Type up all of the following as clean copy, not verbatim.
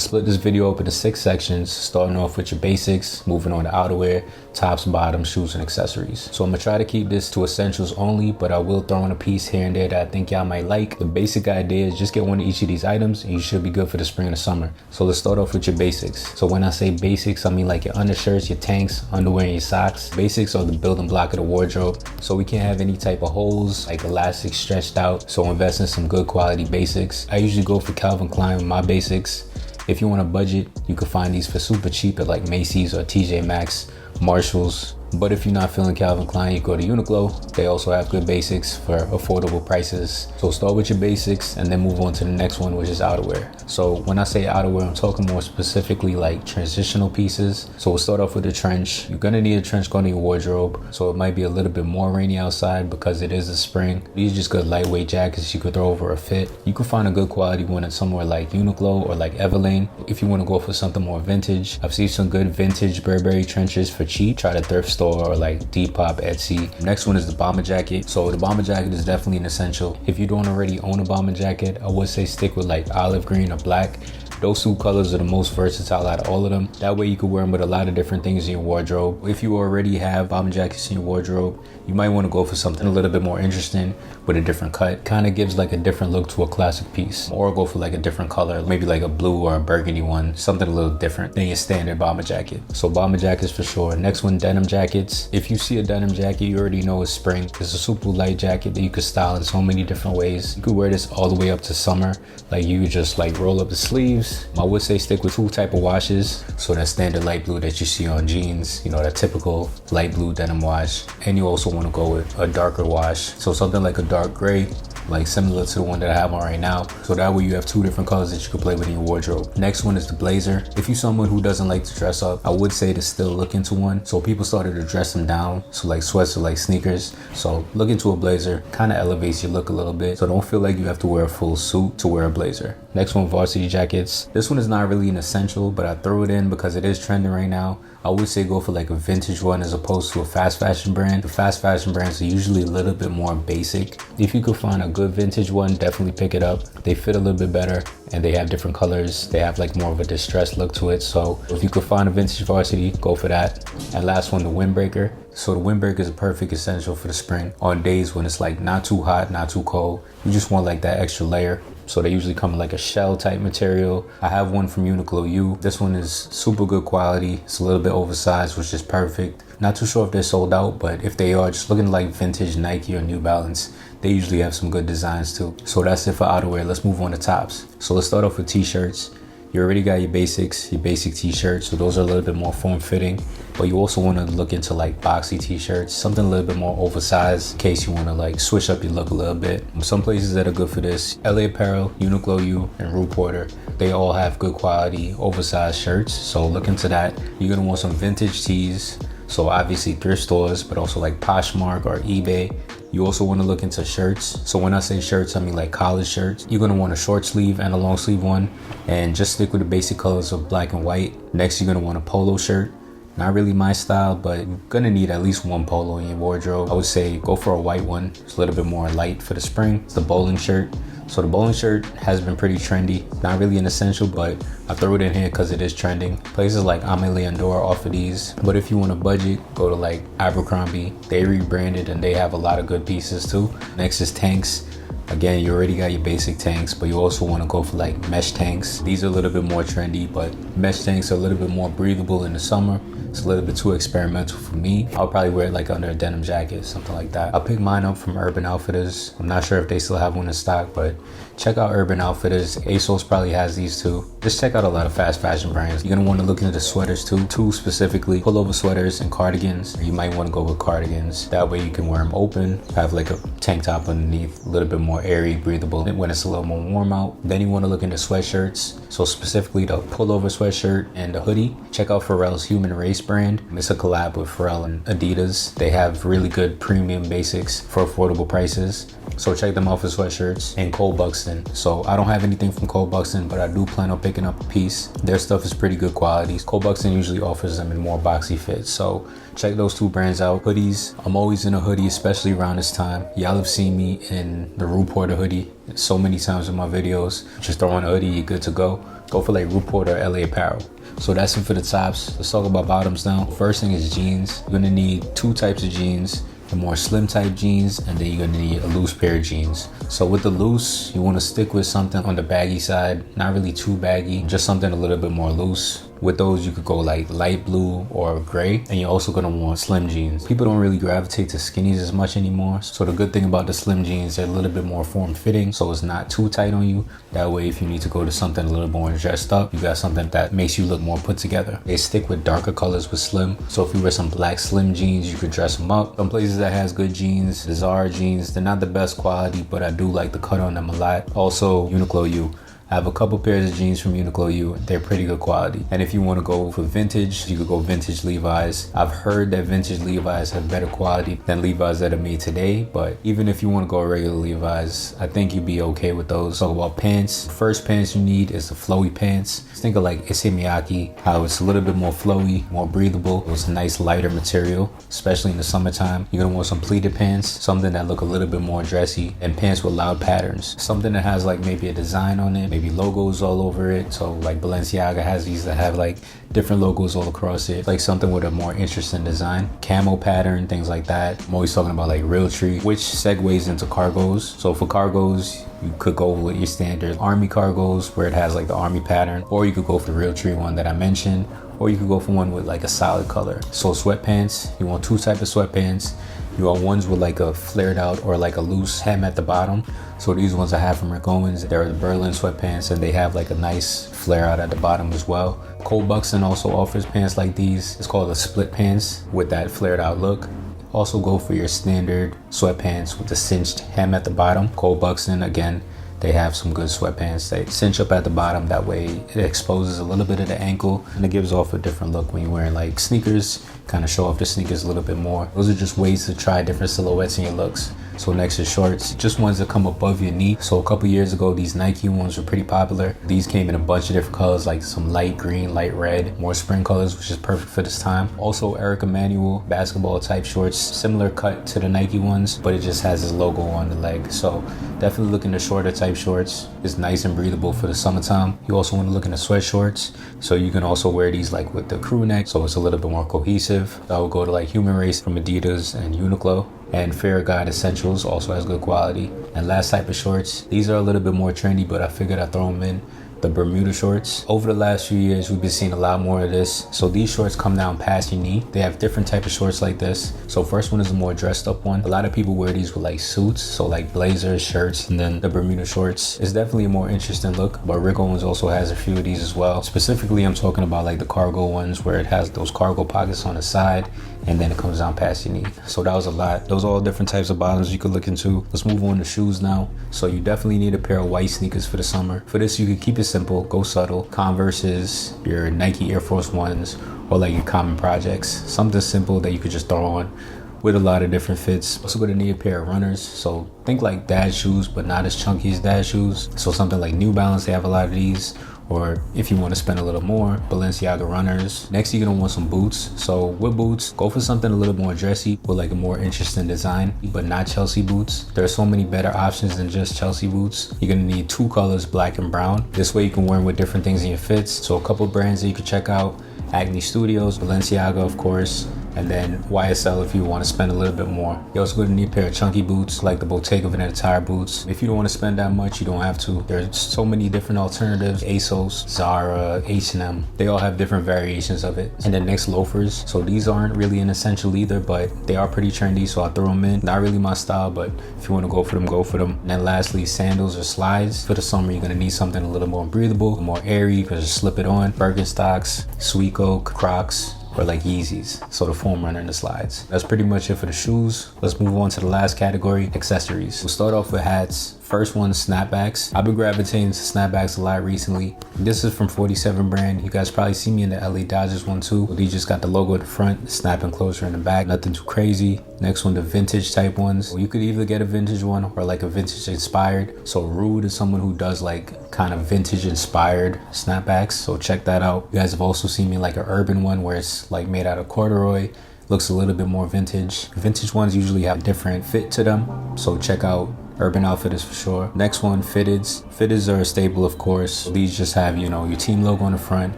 split this video up into 6 sections, starting off with your basics, moving on to outerwear, tops, bottoms, shoes, and accessories. So I'm gonna try to keep this to essentials only, but I will throw in a piece here and there that I think y'all might like. The basic idea is just get one of each of these items and you should be good for the spring and the summer. So let's start off with your basics. So when I say basics, I mean like your undershirts, your tanks, underwear, and your socks. Basics are the building block of the wardrobe. So we can't have any type of holes, like elastics stretched out. So invest in some good quality basics. I usually go for Calvin Klein with my basics. If you want a budget, you can find these for super cheap at like Macy's or TJ Maxx, Marshalls. But if you're not feeling Calvin Klein, you go to Uniqlo. They also have good basics for affordable prices. So start with your basics and then move on to the next one, which is outerwear. So when I say outerwear, I'm talking more specifically like transitional pieces. So we'll start off with the trench. You're gonna need a trench coat in your wardrobe. So it might be a little bit more rainy outside because it is the spring. These are just good lightweight jackets you could throw over a fit. You can find a good quality one at somewhere like Uniqlo or like Everlane. If you wanna go for something more vintage, I've seen some good vintage Burberry trenches for cheap. Try to thrift store or like Depop, Etsy. Next one is the bomber jacket. So the bomber jacket is definitely an essential. If you don't already own a bomber jacket, I would say stick with like olive green or black. Those two colors are the most versatile out of all of them. That way you can wear them with a lot of different things in your wardrobe. If you already have bomber jackets in your wardrobe, you might want to go for something a little bit more interesting with a different cut. Kind of gives like a different look to a classic piece. Or go for like a different color, maybe like a blue or a burgundy one, something a little different than your standard bomber jacket. So bomber jackets for sure. Next one, denim jackets. If you see a denim jacket, you already know it's spring. It's a super light jacket that you could style in so many different ways. You could wear this all the way up to summer. Like you just like roll up the sleeves. I would say stick with 2 type of washes. So that standard light blue that you see on jeans, you know, that typical light blue denim wash. And you also want to go with a darker wash. So something like a dark gray, like similar to the one that I have on right now. So that way you have 2 different colors that you can play with in your wardrobe. Next one is the blazer. If you're someone who doesn't like to dress up, I would say to still look into one. So people started to dress them down. So like sweats or like sneakers. So look into a blazer, kind of elevates your look a little bit. So don't feel like you have to wear a full suit to wear a blazer. Next one, varsity jackets. This one is not really an essential, but I throw it in because it is trending right now. I would say go for like a vintage one as opposed to a fast fashion brand. The fast fashion brands are usually a little bit more basic. If you could find a good vintage one, definitely pick it up. They fit a little bit better and they have different colors. They have like more of a distressed look to it. So if you could find a vintage varsity, go for that. And last one, the windbreaker. So the windbreaker is a perfect essential for the spring on days when it's like not too hot, not too cold. You just want like that extra layer. So they usually come in like a shell type material. I have one from Uniqlo U. This one is super good quality. It's a little bit oversized, which is perfect. Not too sure if they're sold out, but if they are, just looking like vintage Nike or New Balance, they usually have some good designs too. So that's it for outerwear. Let's move on to tops. So let's start off with t-shirts. You already got your basics, your basic t-shirts. So those are a little bit more form-fitting, but you also want to look into like boxy t-shirts, something a little bit more oversized in case you want to like switch up your look a little bit. Some places that are good for this, LA Apparel, Uniqlo U, and Rue Porter, they all have good quality oversized shirts. So look into that. You're going to want some vintage tees. So obviously thrift stores, but also like Poshmark or eBay. You also want to look into shirts. So when I say shirts, I mean like collared shirts. You're going to want a short sleeve and a long sleeve one. And just stick with the basic colors of black and white. Next, you're going to want a polo shirt. Not really my style, but you're going to need at least one polo in your wardrobe. I would say go for a white one. It's a little bit more light for the spring. It's the bowling shirt. So the bowling shirt has been pretty trendy. Not really an essential, but I throw it in here because it is trending. Places like Amelie and Dora offer these. But if you want a budget, go to like Abercrombie. They rebranded and they have a lot of good pieces too. Next is tanks. Again, you already got your basic tanks, but you also want to go for like mesh tanks. These are a little bit more trendy, but mesh tanks are a little bit more breathable in the summer. It's a little bit too experimental for me. I'll probably wear it like under a denim jacket, something like that. I'll pick mine up from Urban Outfitters. I'm not sure if they still have one in stock, but check out Urban Outfitters. ASOS probably has these too. Just check out a lot of fast fashion brands. You're gonna want to look into the sweaters too. 2 specifically, pullover sweaters and cardigans. You might want to go with cardigans. That way you can wear them open, have like a tank top underneath, a little bit more airy, breathable when it's a little more warm out. Then you want to look into sweatshirts. So specifically the pullover sweatshirt and the hoodie. Check out Pharrell's Human Race brand. It's a collab with Pharrell and Adidas. They have really good premium basics for affordable prices. So check them out for sweatshirts. And Cole Buxton. So I don't have anything from Cole Buxton, but I do plan on picking up a piece. Their stuff is pretty good quality. Cole Buxton usually offers them in more boxy fits. So check those 2 brands out. Hoodies. I'm always in a hoodie, especially around this time. Y'all have seen me in the Rue Porter hoodie so many times in my videos. Just throw on a hoodie, you're good to go. go for like Rupert or LA Apparel. So that's it for the tops. Let's talk about bottoms now. First thing is jeans. You're gonna need two types of jeans. The more slim type jeans, and then you're gonna need a loose pair of jeans. So with the loose, you wanna stick with something on the baggy side, not really too baggy, just something a little bit more loose. With those, you could go like light blue or gray, and you're also gonna want slim jeans. People don't really gravitate to skinnies as much anymore. So the good thing about the slim jeans, they're a little bit more form fitting, so it's not too tight on you. That way, if you need to go to something a little more dressed up, you got something that makes you look more put together. They stick with darker colors with slim. So if you wear some black slim jeans, you could dress them up. Some places that has good jeans, the Zara jeans, they're not the best quality, but I do like the cut on them a lot. Also, Uniqlo U. I have a couple pairs of jeans from Uniqlo U. They're pretty good quality. And if you want to go for vintage, you could go vintage Levi's. I've heard that vintage Levi's have better quality than Levi's that are made today. But even if you want to go regular Levi's, I think you'd be okay with those. Talk about pants. First pants you need is the flowy pants. Think of like Issey Miyake, how it's a little bit more flowy, more breathable. It's a nice lighter material, especially in the summertime. You're gonna want some pleated pants, something that look a little bit more dressy, and pants with loud patterns. Something that has like maybe a design on it, maybe logos all over it. So like Balenciaga has these that have like different logos all across it, like something with a more interesting design, camo pattern, things like that. I'm always talking about like Realtree, which segues into cargos. So for cargos, you could go with your standard army cargos where it has like the army pattern, or you could go for the Realtree one that I mentioned, or you could go for one with like a solid color. So sweatpants, you want two types of sweatpants. You want ones with like a flared out or like a loose hem at the bottom. So these ones I have from Rick Owens, they're the Berlin sweatpants, and they have like a nice flare out at the bottom as well. Cole Buxton also offers pants like these. It's called a split pants with that flared out look. Also go for your standard sweatpants with the cinched hem at the bottom. Cole Buxton, again, they have some good sweatpants. They cinch up at the bottom. That way it exposes a little bit of the ankle, and it gives off a different look when you're wearing like sneakers, kind of show off the sneakers a little bit more. Those are just ways to try different silhouettes in your looks. So next is shorts, just ones that come above your knee. So a couple years ago, these Nike ones were pretty popular. These came in a bunch of different colors, like some light green, light red, more spring colors, which is perfect for this time. Also Eric Emanuel basketball type shorts, similar cut to the Nike ones, but it just has his logo on the leg. So definitely look into shorter type shorts. It's nice and breathable for the summertime. You also want to look into sweat shorts. So you can also wear these like with the crew neck, so it's a little bit more cohesive. I would go to like Human Race from Adidas and Uniqlo. And Fair Guide Essentials also has good quality. And last type of shorts, these are a little bit more trendy, but I figured I'd throw them in. The Bermuda shorts. Over the last few years, we've been seeing a lot more of this. So these shorts come down past your knee. They have different type of shorts like this. So first one is a more dressed up one. A lot of people wear these with like suits, so like blazers, shirts, and then the Bermuda shorts. It's definitely a more interesting look, but Rick Owens also has a few of these as well. Specifically, I'm talking about like the cargo ones where it has those cargo pockets on the side, and then it comes down past your knee. So that was a lot. Those are all different types of bottoms you could look into. Let's move on to shoes now. So you definitely need a pair of white sneakers for the summer. For this, you can keep it simple, go subtle. Converses, your Nike Air Force Ones, or like your common projects. Something simple that you could just throw on with a lot of different fits. Also gonna need a pair of runners. So think like dad shoes, but not as chunky as dad shoes. So something like New Balance, they have a lot of these. Or if you want to spend a little more, Balenciaga runners. Next, you're gonna want some boots. So with boots, go for something a little more dressy with like a more interesting design, but not Chelsea boots. There are so many better options than just Chelsea boots. You're gonna need two colors, black and brown. This way you can wear them with different things in your fits. So a couple brands that you can check out: Acne Studios, Balenciaga, of course, and then YSL if you want to spend a little bit more. You're also going to need a pair of chunky boots like the Bottega Veneta tire boots. If you don't want to spend that much, you don't have to. There's so many different alternatives: ASOS, Zara, H&M. They all have different variations of it. And then next, loafers. So these aren't really an essential either, but they are pretty trendy, so I throw them in. Not really my style, but if you want to go for them, go for them. And then lastly, sandals or slides. For the summer, you're going to need something a little more breathable, more airy. You can just slip it on. Birkenstocks, Sweet Oak, Crocs, or like Yeezys, so the foam runner and the slides. That's pretty much it for the shoes. Let's move on to the last category: accessories. We'll start off with hats. First one, snapbacks. I've been gravitating to snapbacks a lot recently. This is from 47 brand. You guys probably see me in the LA Dodgers one too. These just got the logo at the front, snapping closer in the back. Nothing too crazy. Next one, the vintage type ones. You could either get a vintage one or like a vintage inspired. So Rude is someone who does like kind of vintage inspired snapbacks. So check that out. You guys have also seen me like an urban one where it's like made out of corduroy. Looks a little bit more vintage. Vintage ones usually have a different fit to them. So check out Urban Outfitters for sure. Next one, Fitteds. Fitteds are a staple, of course. These just have, you know, your team logo on the front,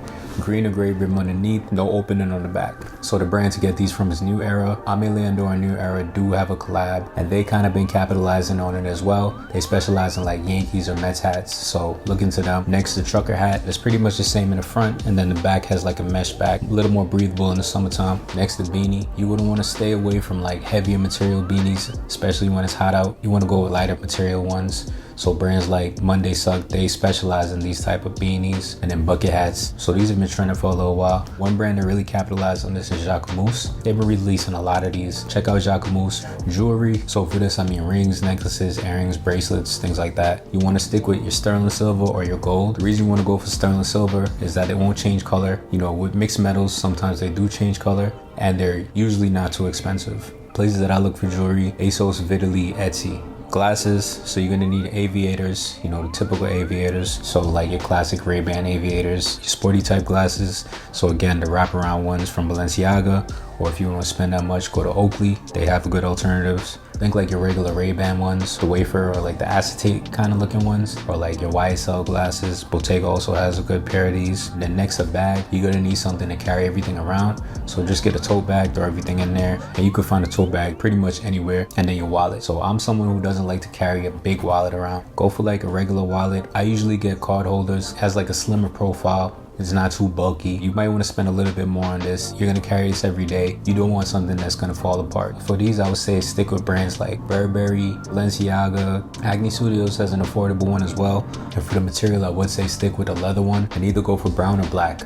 green or gray rim underneath, no opening on the back. So the brand to get these from is New Era. Ame Leandor and New Era do have a collab, and they kind of been capitalizing on it as well. They specialize in like Yankees or Mets hats, so look into them. Next, the trucker hat. It's pretty much the same in the front, and then the back has like a mesh back, a little more breathable in the summertime. Next, the beanie. You wouldn't want to stay away from like heavier material beanies, especially when it's hot out. You want to go with lighter material ones. So brands like Monday Suck, they specialize in these type of beanies, and then bucket hats. So these have been trending for a little while. One brand that really capitalized on this is Jacquemus. They've been releasing a lot of these. Check out Jacquemus. Jewelry. So for this, I mean rings, necklaces, earrings, bracelets, things like that. You want to stick with your sterling silver or your gold. The reason you want to go for sterling silver is that it won't change color. You know, with mixed metals, sometimes they do change color, and they're usually not too expensive. Places that I look for jewelry: ASOS, Vitaly, Etsy. Glasses, so you're gonna need aviators, you know, the typical aviators. So like your classic Ray-Ban aviators, your sporty type glasses. So again, the wraparound ones from Balenciaga, or if you want to spend that much, go to Oakley. They have good alternatives. Think like your regular Ray-Ban ones, the wafer or like the acetate kind of looking ones, or like your YSL glasses. Bottega also has a good pair of these. And then next, a bag. You're gonna need something to carry everything around. So just get a tote bag, throw everything in there, and you can find a tote bag pretty much anywhere. And then your wallet. So I'm someone who doesn't like to carry a big wallet around. Go for like a regular wallet. I usually get card holders. It has like a slimmer profile. It's not too bulky. You might want to spend a little bit more on this. You're going to carry this every day. You don't want something that's going to fall apart. For these, I would say stick with brands like Burberry, Balenciaga. Acne Studios has an affordable one as well. And for the material, I would say stick with a leather one and either go for brown or black.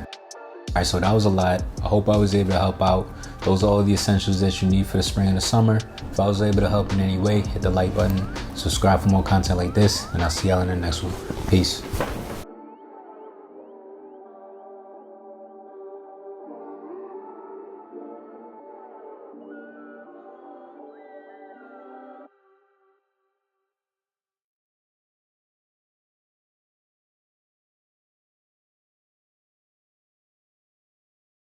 Alright, so that was a lot. I hope I was able to help out. Those are all the essentials that you need for the spring and the summer. If I was able to help in any way, hit the like button, subscribe for more content like this, and I'll see y'all in the next one. Peace.